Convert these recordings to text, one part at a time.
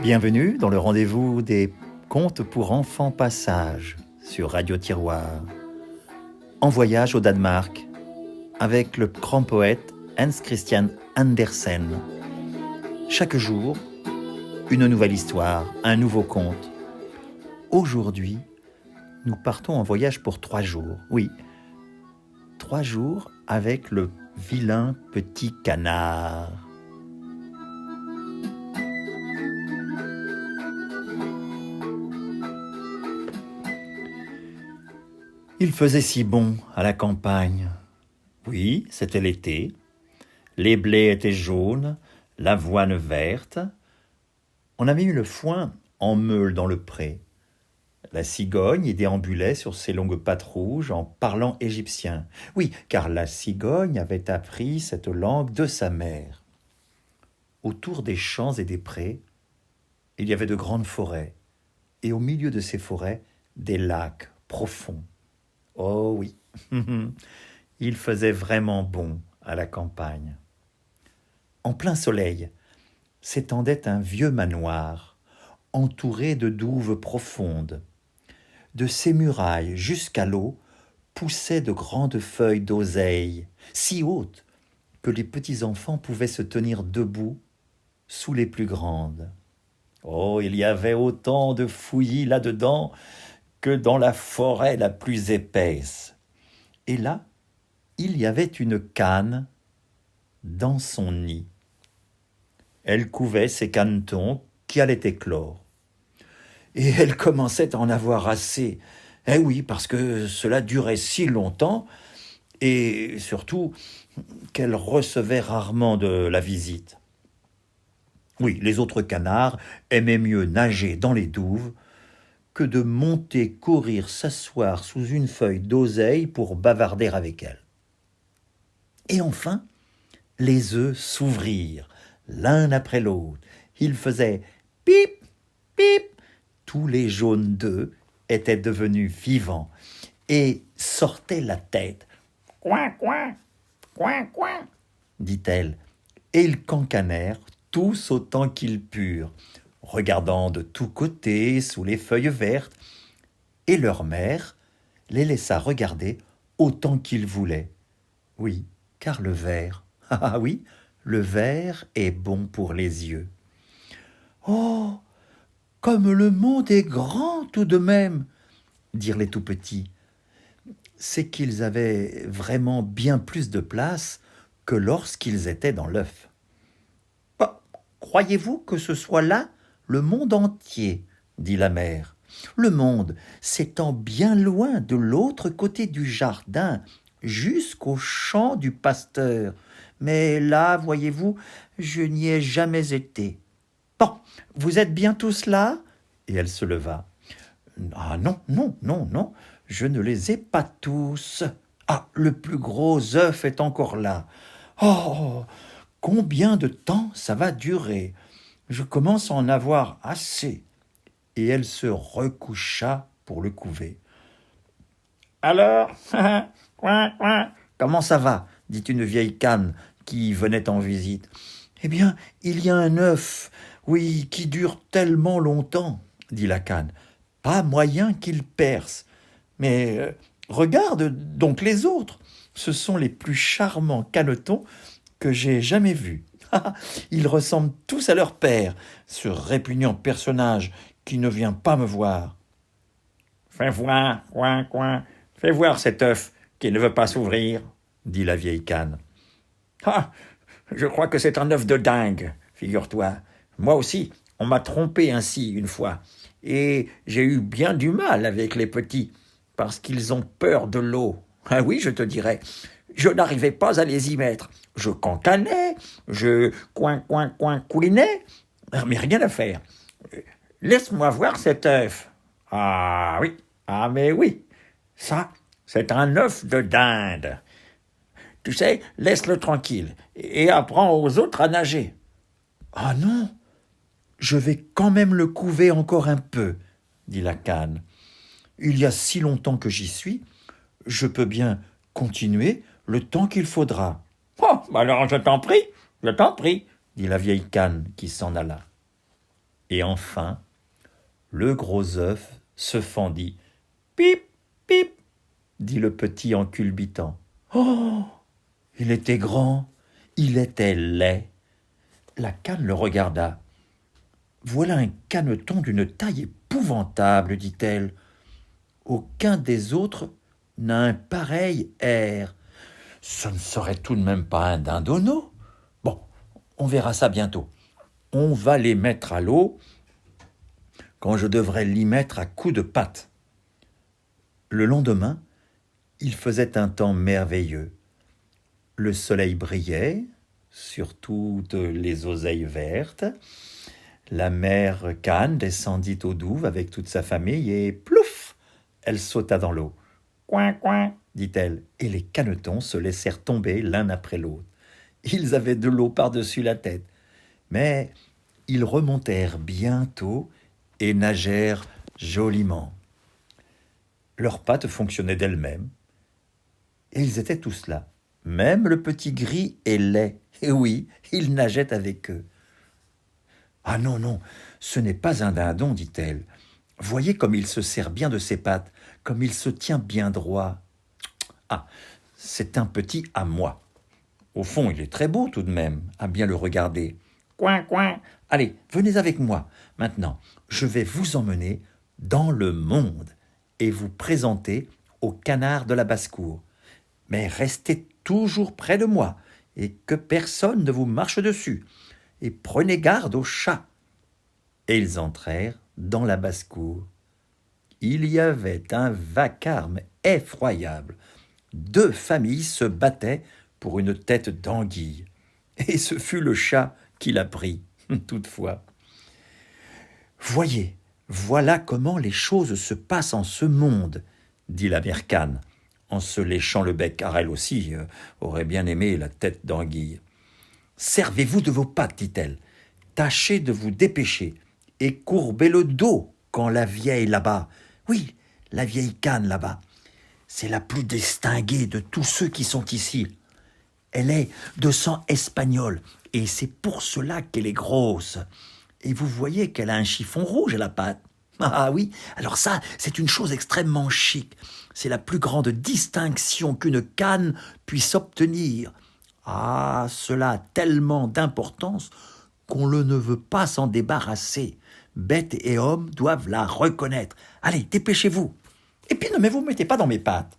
Bienvenue dans le rendez-vous des contes pour enfants Passage sur Radio Tiroir. En voyage au Danemark avec le grand poète Hans Christian Andersen. Chaque jour, une nouvelle histoire, un nouveau conte. Aujourd'hui, nous partons en voyage pour 3 jours. Oui, 3 jours avec le vilain petit canard. Il faisait si bon à la campagne. Oui, c'était l'été. Les blés étaient jaunes, l'avoine verte. On avait mis le foin en meule dans le pré. La cigogne y déambulait sur ses longues pattes rouges en parlant égyptien. Oui, car la cigogne avait appris cette langue de sa mère. Autour des champs et des prés, il y avait de grandes forêts, et au milieu de ces forêts, des lacs profonds. Oh oui, il faisait vraiment bon à la campagne. En plein soleil s'étendait un vieux manoir, entouré de douves profondes. De ses murailles jusqu'à l'eau poussaient de grandes feuilles d'oseille, si hautes que les petits-enfants pouvaient se tenir debout sous les plus grandes. Oh, il y avait autant de fouillis là-dedans que dans la forêt la plus épaisse. Et là, il y avait une cane dans son nid. Elle couvait ses canetons qui allaient éclore. Et elle commençait à en avoir assez. Eh oui, parce que cela durait si longtemps, et surtout qu'elle recevait rarement de la visite. Oui, les autres canards aimaient mieux nager dans les douves que de monter, courir, s'asseoir sous une feuille d'oseille pour bavarder avec elle. Et enfin, les œufs s'ouvrirent, l'un après l'autre. Ils faisaient pip, pip. Tous les jaunes d'œufs étaient devenus vivants et sortaient la tête. Coin, coin, coin, coin, dit-elle. Et ils cancanèrent tous autant qu'ils purent, regardant de tous côtés sous les feuilles vertes, et leur mère les laissa regarder autant qu'ils voulaient. Oui, car le vert, ah oui, le vert est bon pour les yeux. Oh, comme le monde est grand tout de même, dirent les tout-petits. C'est qu'ils avaient vraiment bien plus de place que lorsqu'ils étaient dans l'œuf. Croyez-vous que ce soit là le monde entier, dit la mère. Le monde s'étend bien loin de l'autre côté du jardin, jusqu'au champ du pasteur. Mais là, voyez-vous, je n'y ai jamais été. Bon, vous êtes bien tous là ? Et elle se leva. Ah non, non, non, non, je ne les ai pas tous. Ah, le plus gros œuf est encore là. Oh, combien de temps ça va durer ? Je commence à en avoir assez. Et elle se recoucha pour le couver. Alors, comment ça va ? Dit une vieille cane qui venait en visite. Eh bien, il y a un œuf, oui, qui dure tellement longtemps, dit la cane. Pas moyen qu'il perce. Mais regarde donc les autres. Ce sont les plus charmants canetons que j'ai jamais vus. Ils ressemblent tous à leur père, ce répugnant personnage qui ne vient pas me voir. Fais voir, coin, coin, fais voir cet œuf qui ne veut pas s'ouvrir, dit la vieille cane. Ah, je crois que c'est un œuf de dingue, figure-toi. Moi aussi, on m'a trompé ainsi une fois, et j'ai eu bien du mal avec les petits, parce qu'ils ont peur de l'eau. Ah oui, je te dirais, je n'arrivais pas à les y mettre. Je cancanais, je couinais, mais rien à faire. Laisse-moi voir cet œuf. Ah oui, ah mais oui, ça, c'est un œuf de dinde. Tu sais, laisse-le tranquille et apprends aux autres à nager. Ah non, je vais quand même le couver encore un peu, dit la cane. Il y a si longtemps que j'y suis, je peux bien continuer le temps qu'il faudra. Oh, alors je t'en prie, dit la vieille cane qui s'en alla. Et enfin, le gros œuf se fendit. Pip, pip, dit le petit en culbutant. Oh, il était grand, il était laid. La canne le regarda. Voilà un caneton d'une taille épouvantable, dit-elle. Aucun des autres n'a un pareil air. Ce ne serait tout de même pas un dindonneau. Bon, on verra ça bientôt. On va les mettre à l'eau quand je devrais l'y mettre à coups de patte. Le lendemain, il faisait un temps merveilleux. Le soleil brillait sur toutes les oseilles vertes. La mère Canne descendit au douve avec toute sa famille et plouf, elle sauta dans l'eau. Coin, coin, dit-elle, et les canetons se laissèrent tomber l'un après l'autre. Ils avaient de l'eau par-dessus la tête, mais ils remontèrent bientôt et nagèrent joliment. Leurs pattes fonctionnaient d'elles-mêmes, et ils étaient tous là. Même le petit gris et laid. Et oui, il nageait avec eux. Ah non, non, ce n'est pas un dindon, dit-elle. Voyez comme il se sert bien de ses pattes, comme il se tient bien droit. Ah, c'est un petit à moi. Au fond, il est très beau tout de même, à bien le regarder. Coin, coin. Allez, venez avec moi. Maintenant, je vais vous emmener dans le monde et vous présenter au canard de la basse-cour. Mais restez toujours près de moi et que personne ne vous marche dessus. Et prenez garde aux chats. Et ils entrèrent dans la basse-cour. Il y avait un vacarme effroyable. 2 familles se battaient pour une tête d'anguille. Et ce fut le chat qui la prit, toutefois. Voyez, voilà comment les choses se passent en ce monde, dit la mère Canne, en se léchant le bec, car elle aussi aurait bien aimé la tête d'anguille. Servez-vous de vos pattes, dit-elle. Tâchez de vous dépêcher et courbez le dos quand la vieille là-bas, oui, la vieille Canne là-bas, c'est la plus distinguée de tous ceux qui sont ici. Elle est de sang espagnol et c'est pour cela qu'elle est grosse. Et vous voyez qu'elle a un chiffon rouge à la patte. Ah oui, alors ça, c'est une chose extrêmement chic. C'est la plus grande distinction qu'une canne puisse obtenir. Ah, cela a tellement d'importance qu'on ne veut pas s'en débarrasser. Bête et homme doivent la reconnaître. Allez, dépêchez-vous. Et puis ne vous mettez pas dans mes pattes.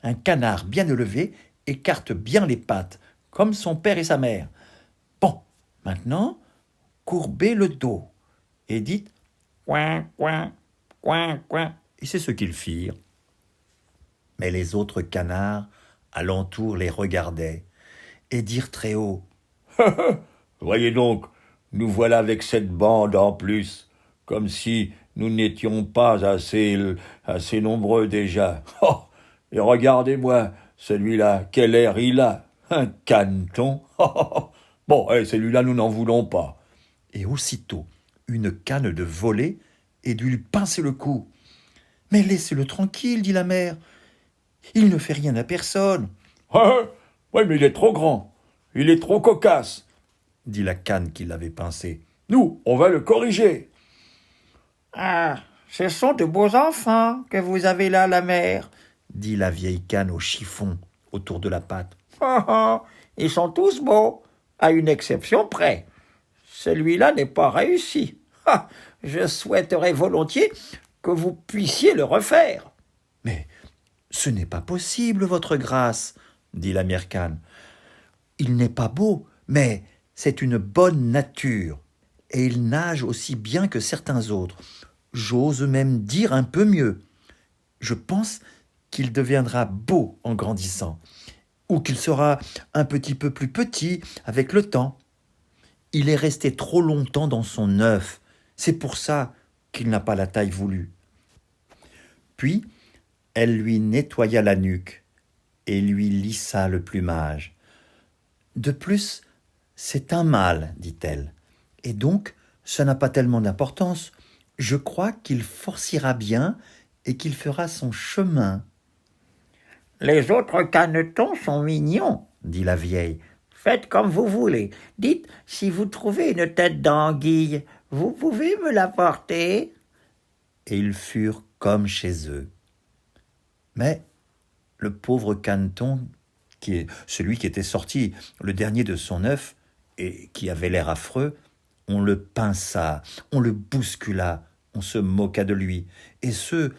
Un canard bien élevé écarte bien les pattes, comme son père et sa mère. Bon, maintenant, courbez le dos et dites « coin, coin, coin, coin ». Et c'est ce qu'ils firent. Mais les autres canards alentour les regardaient et dirent très haut « Voyez donc, nous voilà avec cette bande en plus, comme si nous n'étions pas assez nombreux déjà. Oh, et regardez-moi, celui-là, quel air il a, un caneton. Bon, celui-là, nous n'en voulons pas. » Et aussitôt, une canne de volée et dut lui pincer le cou. « Mais laissez-le tranquille, dit la mère. Il ne fait rien à personne. »« Oui, mais il est trop grand. Il est trop cocasse, » dit la canne qui l'avait pincé. « Nous, on va le corriger. »« Ah, ce sont de beaux enfants que vous avez là, la mère, » dit la vieille canne au chiffon autour de la patte. « Ils sont tous beaux, à une exception près. Celui-là n'est pas réussi. Je souhaiterais volontiers que vous puissiez le refaire. »« Mais ce n'est pas possible, votre grâce, » dit la mère Canne. « Il n'est pas beau, mais c'est une bonne nature, et il nage aussi bien que certains autres. J'ose même dire un peu mieux. Je pense qu'il deviendra beau en grandissant, ou qu'il sera un petit peu plus petit avec le temps. Il est resté trop longtemps dans son œuf, c'est pour ça qu'il n'a pas la taille voulue. » Puis, elle lui nettoya la nuque et lui lissa le plumage. « De plus, c'est un mâle, dit-elle, et donc ça n'a pas tellement d'importance. Je crois qu'il forcira bien et qu'il fera son chemin. »« Les autres canetons sont mignons, dit la vieille. Faites comme vous voulez. Dites si vous trouvez une tête d'anguille, vous pouvez me l'apporter ?» Et ils furent comme chez eux. Mais le pauvre caneton, qui est celui qui était sorti le dernier de son œuf et qui avait l'air affreux, on le pinça, on le bouscula, on se moqua de lui, et ce,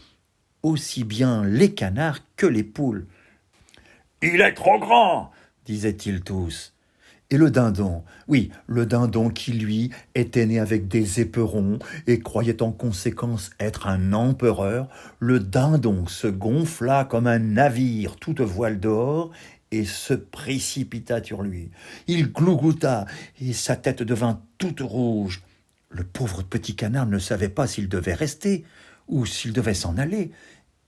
aussi bien les canards que les poules. « Il est trop grand !» disaient-ils tous. Et le dindon, oui, le dindon qui, lui, était né avec des éperons et croyait en conséquence être un empereur, le dindon se gonfla comme un navire toute voile dehors et se précipita sur lui. Il glougouta et sa tête devint toute rouge. Le pauvre petit canard ne savait pas s'il devait rester ou s'il devait s'en aller.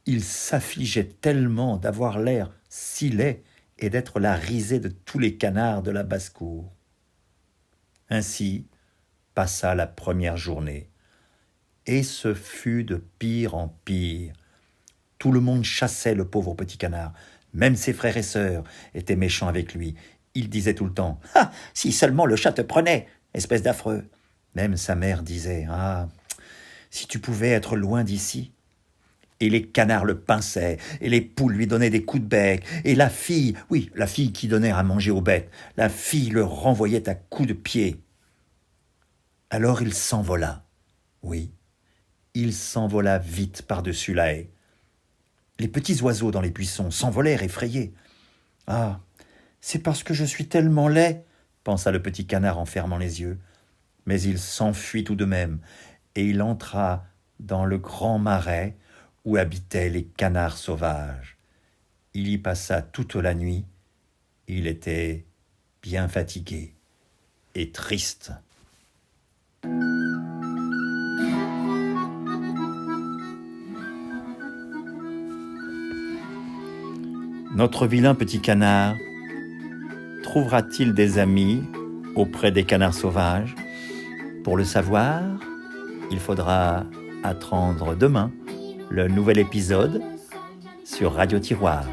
Il s'affligeait tellement d'avoir l'air si laid et d'être la risée de tous les canards de la basse-cour. Ainsi passa la première journée, et ce fut de pire en pire. Tout le monde chassait le pauvre petit canard, même ses frères et sœurs étaient méchants avec lui. Ils disaient tout le temps « Ah, si seulement le chat te prenait, espèce d'affreux !» Même sa mère disait « Ah, si tu pouvais être loin d'ici !» Et les canards le pinçaient, et les poules lui donnaient des coups de bec, et la fille, oui, la fille qui donnait à manger aux bêtes, la fille le renvoyait à coups de pied. Alors il s'envola, oui, il s'envola vite par-dessus la haie. Les petits oiseaux dans les buissons s'envolèrent effrayés. « Ah, c'est parce que je suis tellement laid !» pensa le petit canard en fermant les yeux. Mais il s'enfuit tout de même, et il entra dans le grand marais où habitaient les canards sauvages. Il y passa toute la nuit. Il était bien fatigué et triste. Notre vilain petit canard trouvera-t-il des amis auprès des canards sauvages ? Pour le savoir, il faudra attendre demain le nouvel épisode sur Radio Tiroir.